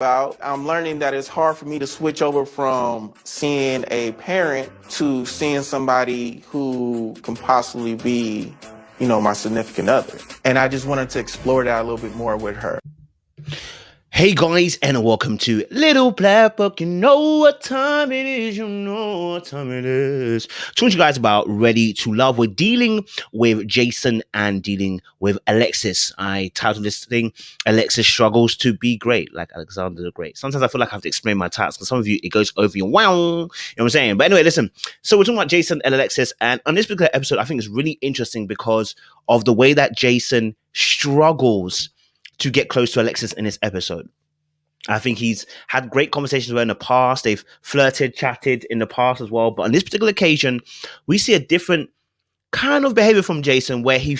About. I'm learning that it's hard for me to switch over from seeing a parent to seeing somebody who can possibly be, my significant other. And I just wanted to explore that a little bit more with her. Hey guys, and welcome to Little Black Book. You know what time it is, you know what time it is. Talking to you guys about Ready to Love. We're dealing with Jason and dealing with Alexis. I titled this thing, Alexis Struggles to Be Great, like Alexander the Great. Sometimes I feel like I have to explain my titles, because some of you, it goes over your wow, you know what I'm saying? But anyway, listen. So we're talking about Jason and Alexis, and on this particular episode, I think it's really interesting because of the way that Jason struggles to get close to Alexis in this episode. I think he's had great conversations with her in the past. They've flirted, chatted in the past as well. But on this particular occasion, we see a different kind of behavior from Jason where he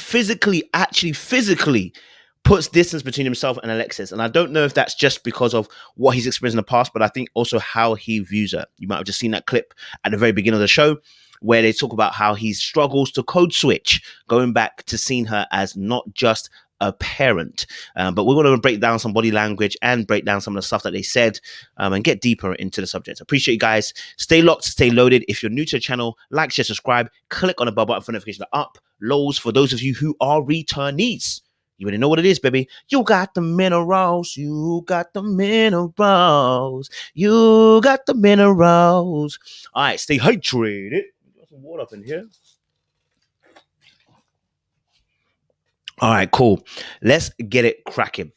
actually physically puts distance between himself and Alexis. And I don't know if that's just because of what he's experienced in the past, but I think also how he views her. You might have just seen that clip at the very beginning of the show where they talk about how he struggles to code switch, going back to seeing her as not just a parent. But we're going to break down some body language and break down some of the stuff that they said and get deeper into the subject. I appreciate you guys. Stay locked, stay loaded. If you're new to the channel, like, share, subscribe, click on the bell button for notifications up. Lows for those of you who are returnees. You already know what it is, baby. You got the minerals. You got the minerals. You got the minerals. All right, stay hydrated. Got some water up in here. All right, cool. Let's get it cracking.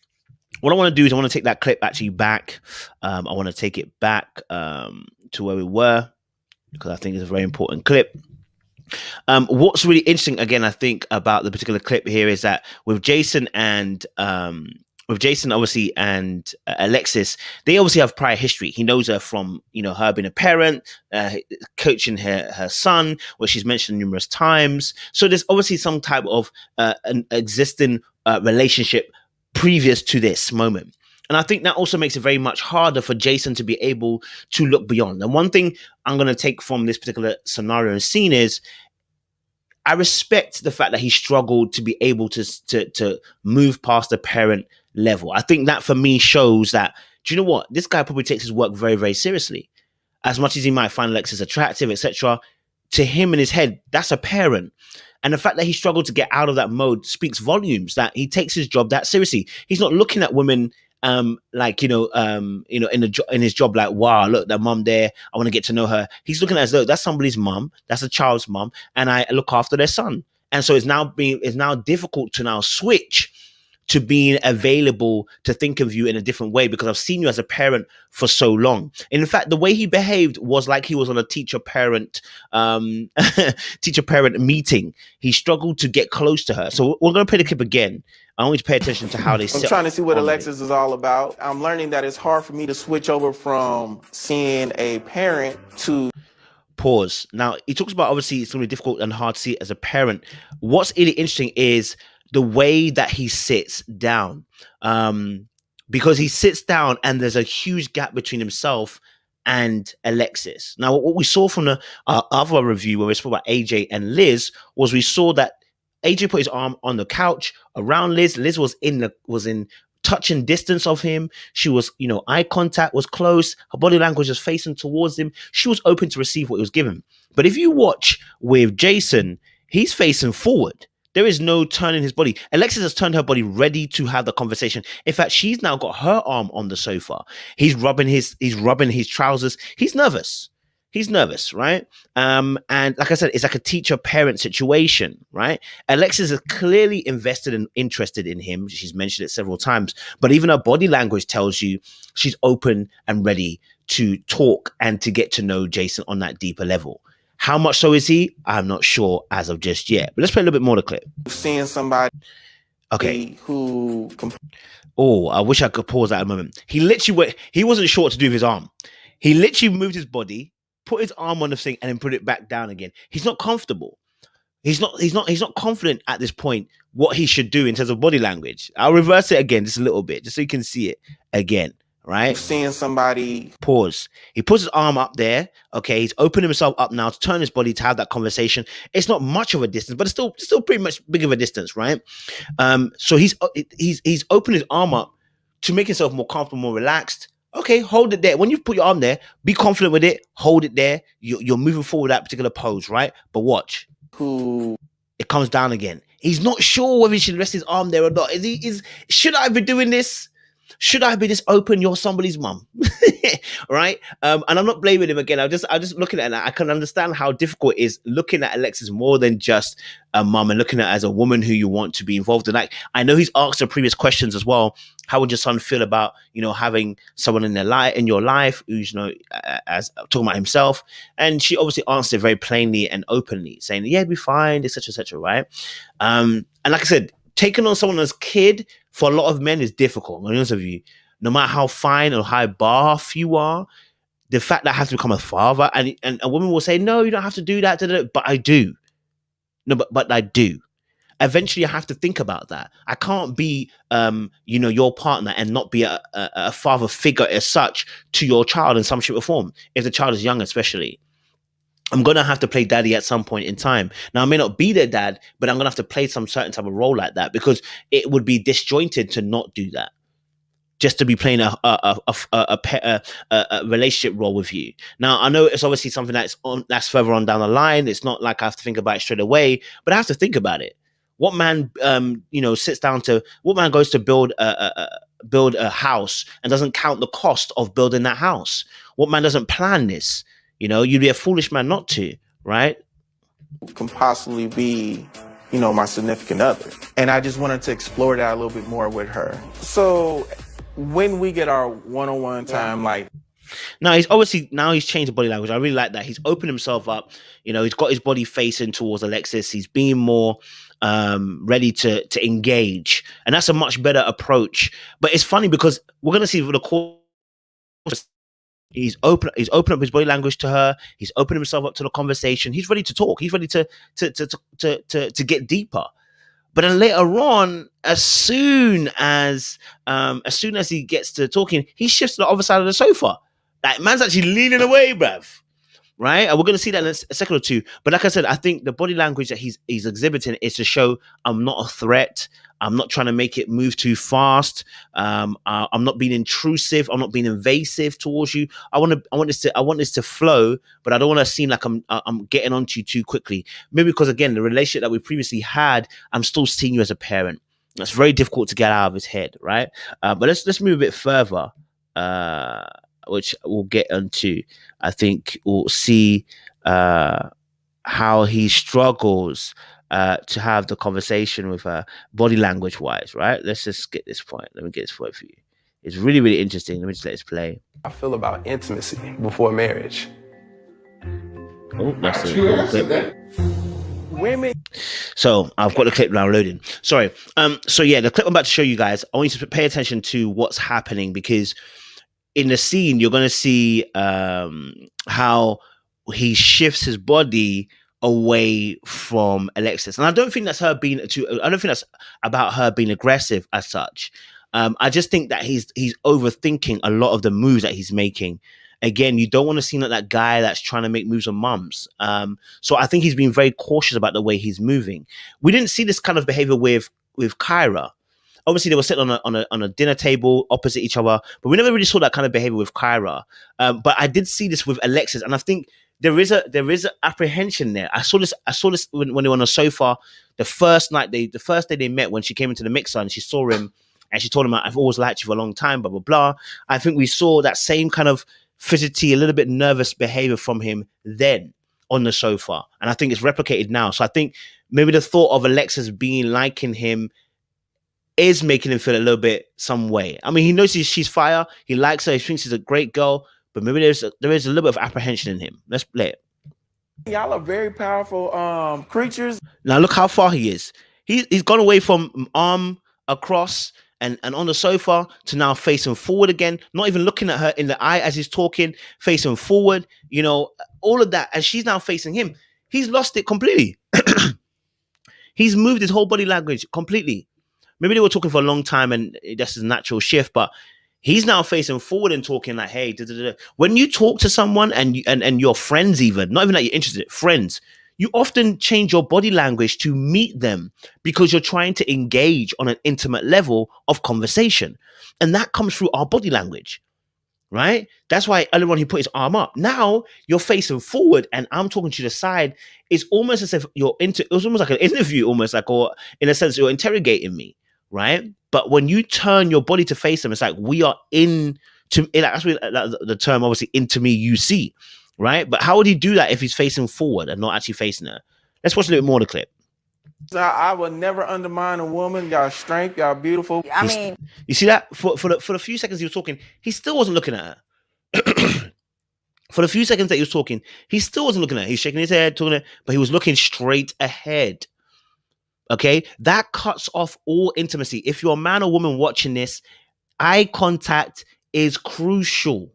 What I want to do is I want to take that clip actually back. I want to take it back to where we were because I think it's a very important clip. What's really interesting, again, I think about the particular clip here is that with Jason obviously and Alexis, they obviously have prior history. He knows her from, her being a parent, coaching her son, which she's mentioned numerous times. So there's obviously some type of an existing relationship previous to this moment. And I think that also makes it very much harder for Jason to be able to look beyond. And one thing I'm going to take from this particular scenario and scene is I respect the fact that he struggled to be able to move past the parent level. I think that for me shows that, do you know what? This guy probably takes his work very, very seriously. As much as he might find Alexis attractive, etc., to him in his head, that's a parent. And the fact that he struggled to get out of that mode speaks volumes, that he takes his job that seriously. He's not looking at women in his job like, wow, look, that mom there, I want to get to know her. He's looking at it as though that's somebody's mom, that's a child's mom, and I look after their son. And so it's now difficult to now switch to being available to think of you in a different way because I've seen you as a parent for so long. And in fact, the way he behaved was like he was on a teacher-parent meeting. He struggled to get close to her. So we're going to play the clip again. I want you to pay attention to how they I'm trying to see what Alexis is all about. I'm learning that it's hard for me to switch over from seeing a parent to... Pause. Now, he talks about obviously it's going to be difficult and hard to see it as a parent. What's really interesting is the way that he sits down, because he sits down and there's a huge gap between himself and Alexis. Now, what we saw from the other review where we spoke about AJ and Liz was we saw that AJ put his arm on the couch around Liz. Liz was in touching distance of him. She was, eye contact was close. Her body language was facing towards him. She was open to receive what he was given. But if you watch with Jason, he's facing forward. There is no turning his body. Alexis has turned her body ready to have the conversation. In fact, she's now got her arm on the sofa. He's rubbing his trousers. He's nervous. He's nervous, right? And like I said, it's like a teacher-parent situation, right? Alexis is clearly invested and interested in him. She's mentioned it several times. But even her body language tells you she's open and ready to talk and to get to know Jason on that deeper level. How much so is he? I'm not sure as of just yet. But let's play a little bit more of the clip. Seeing somebody who... Oh, I wish I could pause that a moment. He wasn't sure what to do with his arm. He literally moved his body, put his arm on the thing, and then put it back down again. He's not comfortable. He's not confident at this point what he should do in terms of body language. I'll reverse it again just a little bit, just so you can see it again. Right? Seeing somebody... Pause. He puts his arm up there. Okay, he's opening himself up now to turn his body to have that conversation. It's not much of a distance, but it's still pretty much big of a distance, right? So he's opened his arm up to make himself more comfortable, more relaxed, Okay, hold it there. When you put your arm there, be confident with it. Hold it there. You're moving forward that particular pose, right? But watch, who it comes down again. He's not sure whether he should rest his arm there or not. Should I be doing this? Should I be this open? You're somebody's mum, right? And I'm not blaming him again. I'm just looking at it. I can understand how difficult it is looking at Alexis more than just a mum and looking at her as a woman who you want to be involved in. Like, I know he's asked her previous questions as well. How would your son feel about, having someone in your life who's, as talking about himself? And she obviously answered very plainly and openly, saying, "Yeah, it'd be fine, etc., right?" And like I said, taking on someone as kid for a lot of men is difficult. I'm honest with you. No matter how fine or high buff you are, the fact that I have to become a father, and a woman will say, "No, you don't have to do that," but I do. No, but I do. Eventually, I have to think about that. I can't be, your partner and not be a father figure as such to your child in some shape or form. If the child is young, especially. I'm going to have to play daddy at some point in time. Now, I may not be their dad, but I'm going to have to play some certain type of role like that, because it would be disjointed to not do that. Just to be playing a relationship role with you. Now, I know it's obviously something that's further on down the line. It's not like I have to think about it straight away, but I have to think about it. What man, what man goes to build a house and doesn't count the cost of building that house? What man doesn't plan this? You'd be a foolish man not to, right? can possibly be, my significant other. And I just wanted to explore that a little bit more with her. So when we get our one-on-one time, now he's changed the body language. I really like that. He's opened himself up. He's got his body facing towards Alexis. He's being more ready to engage, and that's a much better approach. But it's funny because we're gonna see for the course. He's open up his body language to her. He's opened himself up to the conversation. He's ready to talk. He's ready to get deeper. But then later on, as soon as he gets to talking, he shifts to the other side of the sofa. Like, man's actually leaning away, bruv. Right? And we're going to see that in a second or two. But like I said, I think the body language that he's exhibiting is to show I'm not a threat. I'm not trying to make it move too fast. I'm not being intrusive. I'm not being invasive towards you. I want this to flow, but I don't want to seem like I'm getting onto you too quickly. Maybe because, again, the relationship that we previously had, I'm still seeing you as a parent. That's very difficult to get out of his head, right? But let's move a bit further, which we'll get into. I think we'll see how he struggles to have the conversation with her body language wise, right? Let's just get this point. Let me get this point for you. It's really, really interesting. Let me just let this play. I feel about intimacy before marriage. Oh, that's the clip. women. So I've got the clip now loading. Sorry. So yeah, the clip I'm about to show you guys, I want you to pay attention to what's happening, because in the scene, you're going to see how he shifts his body away from Alexis. And I don't think that's I don't think that's about her being aggressive as such. I just think that he's overthinking a lot of the moves that he's making. Again, you don't want to seem like that guy that's trying to make moves on mums. So I think he's being very cautious about the way he's moving. We didn't see this kind of behavior with Kyra. Obviously, they were sitting on a dinner table opposite each other, but we never really saw that kind of behavior with Kyra. But I did see this with Alexis, and I think there is a apprehension there. I saw this when they were on the sofa the first day they met, when she came into the mixer and she saw him and she told him, "I've always liked you for a long time," blah blah blah. I think we saw that same kind of fidgety, a little bit nervous behavior from him then on the sofa, and I think it's replicated now. So I think maybe the thought of Alexis being liking him is making him feel a little bit some way. I mean, he knows she's fire. He likes her. He thinks she's a great girl. But maybe there is a little bit of apprehension in him. Let's play it. Y'all are very powerful creatures. Now look how far he is. He's gone away from arm across and on the sofa to now facing forward again. Not even looking at her in the eye as he's talking. Facing forward. All of that. And she's now facing him. He's lost it completely. He's moved his whole body language completely. Maybe they were talking for a long time and that's his natural shift, but he's now facing forward and talking like, "Hey, da, da, da." When you talk to someone and your friends, even not even that you're interested, friends, you often change your body language to meet them because you're trying to engage on an intimate level of conversation, and that comes through our body language. right? That's why earlier on he put his arm up. Now you're facing forward and I'm talking to the side. It's almost as if it was almost like an interview, almost like, or in a sense, you're interrogating me, right? But when you turn your body to face them, it's like we are in to that's what the term obviously into me you see, right? But how would he do that if he's facing forward and not actually facing her? Let's watch a little bit more of the clip. I would never undermine a woman. Y'all strength, y'all beautiful. I mean, you see that for the few seconds he was talking, he still wasn't looking at her. For the few seconds that he was talking, he still wasn't looking at her. He was shaking his head, talking, but he was looking straight ahead. Okay, that cuts off all intimacy. If you're a man or woman watching this, eye contact is crucial.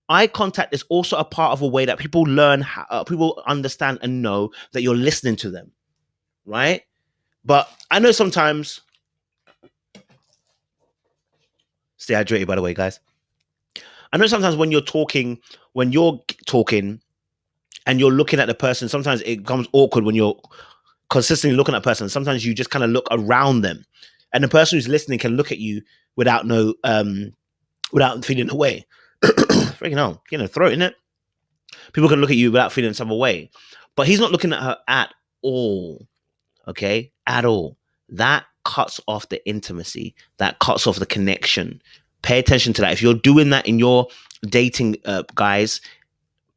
Eye contact is also a part of a way that people learn, people understand and know that you're listening to them, right? But I know sometimes, stay hydrated, by the way, guys. I know sometimes when you're talking and you're looking at the person, sometimes it becomes awkward when you're consistently looking at a person. Sometimes you just kind of look around them, and the person who's listening can look at you without feeling away. Freaking hell, getting a throat, isn't it? People can look at you without feeling some way, but he's not looking at her at all. Okay, at all. That cuts off the intimacy. That cuts off the connection. Pay attention to that. If you're doing that in your dating, guys,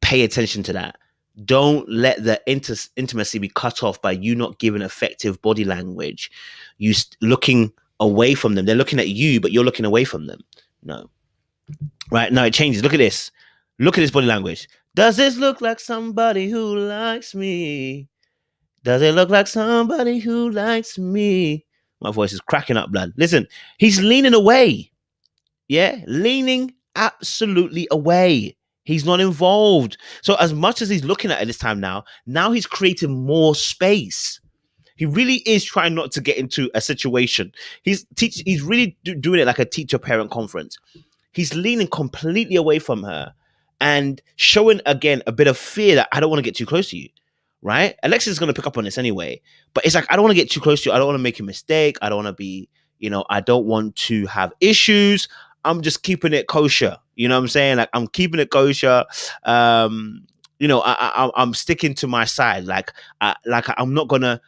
pay attention to that. Don't let the intimacy be cut off by you not giving effective body language. You looking away from them. They're looking at you, but you're looking away from them. No. Right? No, it changes. Look at this. Look at this body language. Does this look like somebody who likes me? Does it look like somebody who likes me? My voice is cracking up, blood. Listen, he's leaning away. Yeah, leaning absolutely away. He's not involved. So as much as he's looking at it this time now he's creating more space. He really is trying not to get into a situation. He's really doing it like a teacher-parent conference. He's leaning completely away from her and showing, again, a bit of fear that I don't want to get too close to you, right? Alexis is going to pick up on this anyway. But it's like, I don't want to get too close to you. I don't want to make a mistake. I don't want to be, I don't want to have issues. I'm just keeping it kosher. You know what I'm saying? Like, I'm keeping it kosher. I'm sticking to my side. I'm not gonna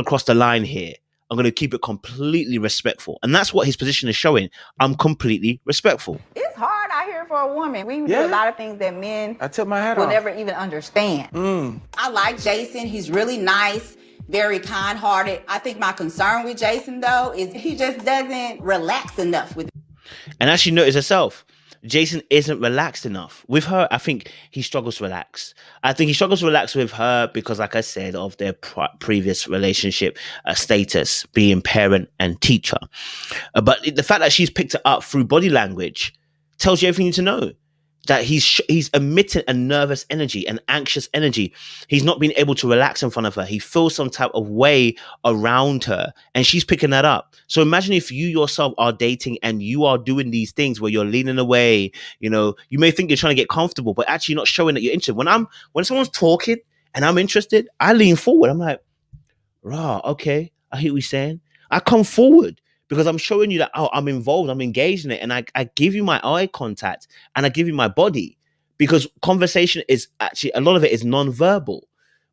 cross the line here. I'm gonna keep it completely respectful, and that's what his position is showing. I'm completely respectful. it's hard out here for a woman. We do a lot of things that men I took my hat will off. never even understand. I like Jason. He's really nice, very kind-hearted. I think my concern with Jason, though, is he just doesn't relax enough with. And as she noticed herself, Jason isn't relaxed enough. With her, I think he struggles to relax. I think he struggles to relax with her because, like I said, of their previous relationship status, being parent and teacher. But the fact that she's picked it up through body language tells you everything you need to know. That he's emitting a nervous energy, an anxious energy. He's not being able to relax in front of her. He feels some type of way around her, and she's picking that up. So imagine if you yourself are dating and you are doing these things where you're leaning away. You may think you're trying to get comfortable, but actually not showing that you're interested. When someone's talking and I'm interested, I lean forward. I'm like, rah, okay, I hear what you're saying. I come forward. Because I'm showing you that, I'm involved, I'm engaged in it. And I give you my eye contact and I give you my body. Because conversation is actually, a lot of it is non-verbal.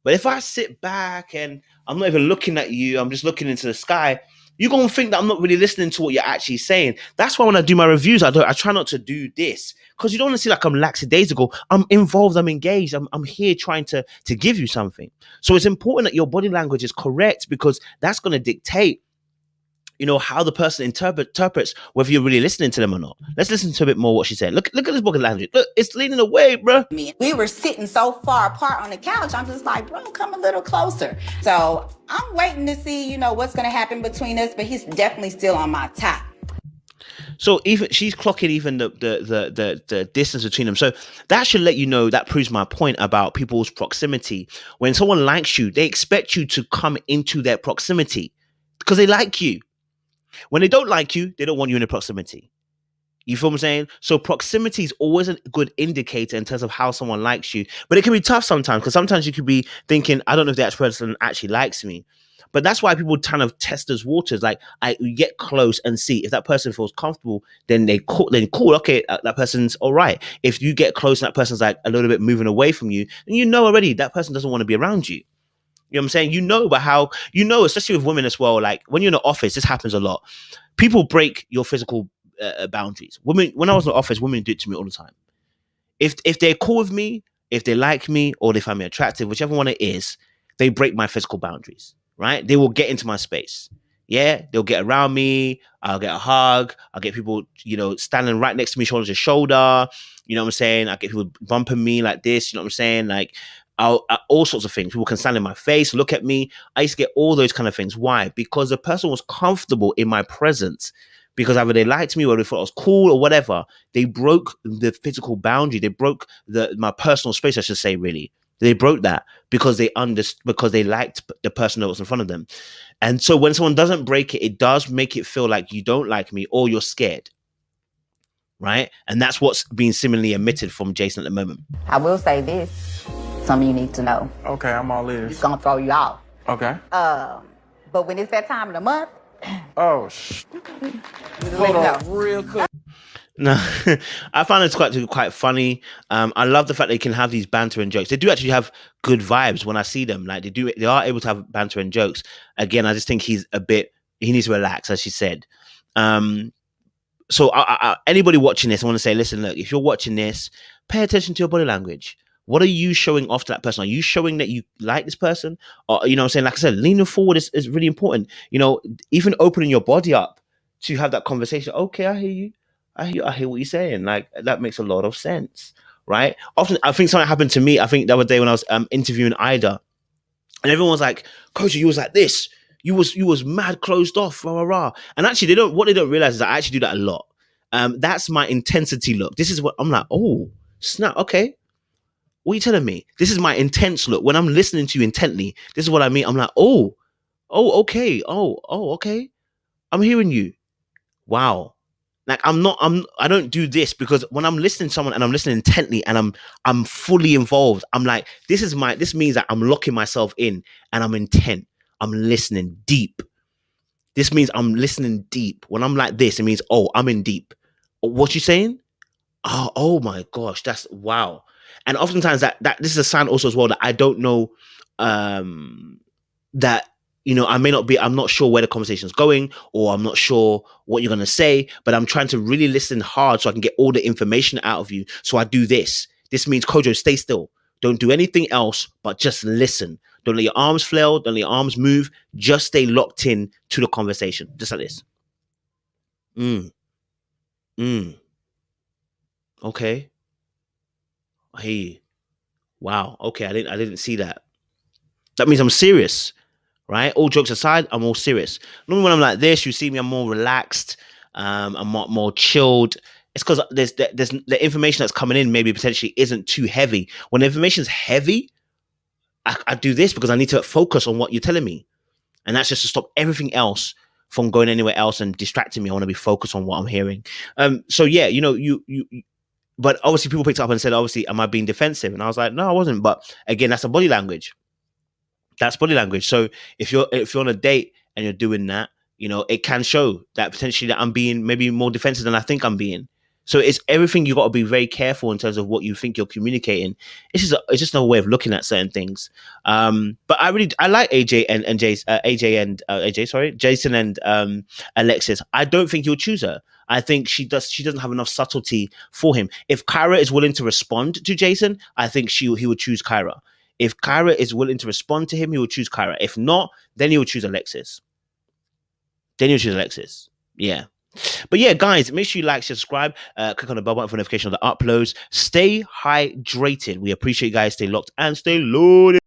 But if I sit back and I'm not even looking at you, I'm just looking into the sky, you're going to think that I'm not really listening to what you're actually saying. That's why when I do my reviews, I try not to do this. Because you don't want to see like I'm lackadaisical. I'm involved, I'm engaged, I'm here trying to give you something. So it's important that your body language is correct because that's going to dictate how the person interprets whether you're really listening to them or not. Let's listen to a bit more what she said. Look at this body language. Look, it's leaning away, bro. We were sitting so far apart on the couch. I'm just like, bro, come a little closer. So I'm waiting to see, what's going to happen between us, but he's definitely still on my top. So even she's clocking even the distance between them. So that should let you know, that proves my point about people's proximity. When someone likes you, they expect you to come into their proximity because they like you. When they don't like you, they don't want you in the proximity. You feel what I'm saying? So proximity is always a good indicator in terms of how someone likes you. But it can be tough sometimes because sometimes you could be thinking, I don't know if that person actually likes me. But that's why people kind of test those waters. Like, you get close and see if that person feels comfortable, then cool. Okay, that person's all right. If you get close and that person's like a little bit moving away from you, then you know already that person doesn't want to be around you. You know what I'm saying? You know, but how, especially with women as well, like when you're in the office, this happens a lot. People break your physical boundaries. Women, when I was in the office, women do it to me all the time. If they're cool with me, if they like me, or they find me attractive, whichever one it is, they break my physical boundaries, right? They will get into my space. Yeah, they'll get around me. I'll get a hug. I'll get people, standing right next to me, shoulder to shoulder. You know what I'm saying? I get people bumping me like this. You know what I'm saying? Like, all sorts of things. People can stand in my face, look at me. I used to get all those kind of things. Why? Because the person was comfortable in my presence. Because either they liked me or they thought I was cool or whatever. They broke the physical boundary. They broke my personal space, I should say, really. They broke that because they liked the person that was in front of them. And so when someone doesn't break it, it does make it feel like you don't like me or you're scared. Right? And that's what's being similarly emitted from Jason at the moment. I will say this. Something you need to know. Okay, I'm all ears. It's gonna throw you off. Okay. But when it's that time of the month, oh, hold on, real quick. No, I find it's quite funny. I love the fact they can have these banter and jokes. They do actually have good vibes when I see them. Like they are able to have banter and jokes. Again, I just think he needs to relax, as she said. So anybody watching this, I want to say, listen, look, if you're watching this, pay attention to your body language. What are you showing off to that person? Are you showing that you like this person? Or, what I'm saying, like I said, leaning forward is really important. Even opening your body up to have that conversation. Okay, I hear you. I hear what you're saying. Like, that makes a lot of sense, right? Often, I think something happened to me. I think the other day when I was interviewing Ida, and everyone was like, "Coach, you was like this. You was mad closed off, rah, rah, rah." And actually, what they don't realize is I actually do that a lot. That's my intensity look. This is what I'm like. Oh, snap. Okay. What are you telling me? This is my intense look. When I'm listening to you intently, this is what I mean. I'm like, oh, okay. Oh, okay. I'm hearing you. Wow. Like I don't do this because when I'm listening to someone and I'm listening intently and I'm fully involved, I'm like, this means that I'm locking myself in and I'm intent. I'm listening deep. This means I'm listening deep. When I'm like this, it means, oh, I'm in deep. What you saying? Oh my gosh, that's wow. And oftentimes that this is a sign also as well that I don't know that, I'm not sure where the conversation is going, or I'm not sure what you're going to say, but I'm trying to really listen hard so I can get all the information out of you. So I do this. This means, Kojo, stay still. Don't do anything else, but just listen. Don't let your arms flail. Don't let your arms move. Just stay locked in to the conversation. Just like this. Okay. I hear you. Wow. Okay. I didn't see that. That means I'm serious, right? All jokes aside, I'm all serious. Normally when I'm like this, you see me, I'm more relaxed. I'm more chilled. It's because there's the information that's coming in maybe potentially isn't too heavy. When the information's heavy, I do this because I need to focus on what you're telling me. And that's just to stop everything else from going anywhere else and distracting me. I want to be focused on what I'm hearing. So yeah, but obviously people picked up and said, obviously, am I being defensive? And I was like, no, I wasn't. But again, that's a body language. That's body language. So if you're on a date and you're doing that, it can show that potentially that I'm being maybe more defensive than I think I'm being. So it's everything. You got to be very careful in terms of what you think you're communicating. It's just another way of looking at certain things. But I like Jason and Alexis. I don't think he'll choose her. I think she doesn't have enough subtlety for him. If Kyra is willing to respond to Jason, I think he would choose Kyra. If Kyra is willing to respond to him, he will choose Kyra. If not, then he will choose Alexis. Yeah. But yeah, guys, make sure you like, subscribe, click on the bell button for notification of the uploads. Stay hydrated. We appreciate you guys. Stay locked and stay loaded.